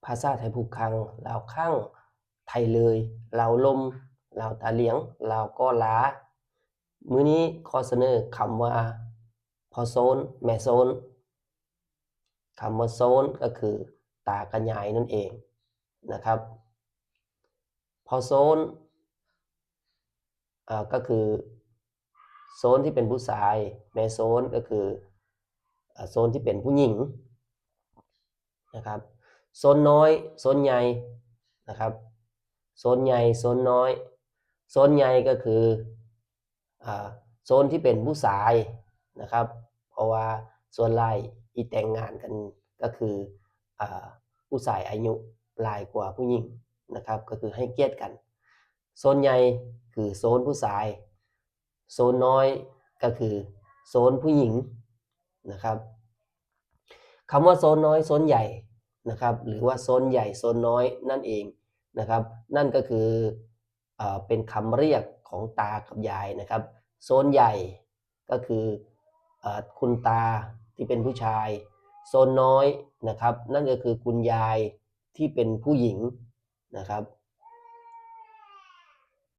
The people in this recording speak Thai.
ภาษาไทยผูกคังลาวข้างไทยเลยลาวลมลาวตาเหลียงลาวก็ล้ามื้อนี้ขอเสนอคำว่าพ่อโซนแม่โซนคำว่าโซนก็คือตากับยายนั่นเองนะครับพ่อโซนก็คือโซนที่เป็นผู้ชายแม่โซนก็คือโซนที่เป็นผู้หญิงนะครับโซนน้อยโซนใหญ่นะครับโซนใหญ่โซนน้อยโซนใหญ่ก็คือโซนที่เป็นผู้ชายนะครับเพราะว่าส่วนหลายที่แต่งงานกันก็คือผู้ชายอายุหลายกว่าผู้หญิงนะครับก็คือให้เกียรติกันโซนใหญ่คือโซนผู้ชายโซนน้อยก็คือโซนผู้หญิงนะครับคำว่าโซนน้อยโซนใหญ่นะครับหรือว่าโซนใหญ่โซนน้อยนั่นเองนะครับนั่นก็คือเป็นคำเรียกของตากับยายนะครับโซนใหญ่ก็คือคุณตาที่เป็นผู้ชายโซนน้อยนะครับนั่นก็คือคุณยายที่เป็นผู้หญิงนะครับ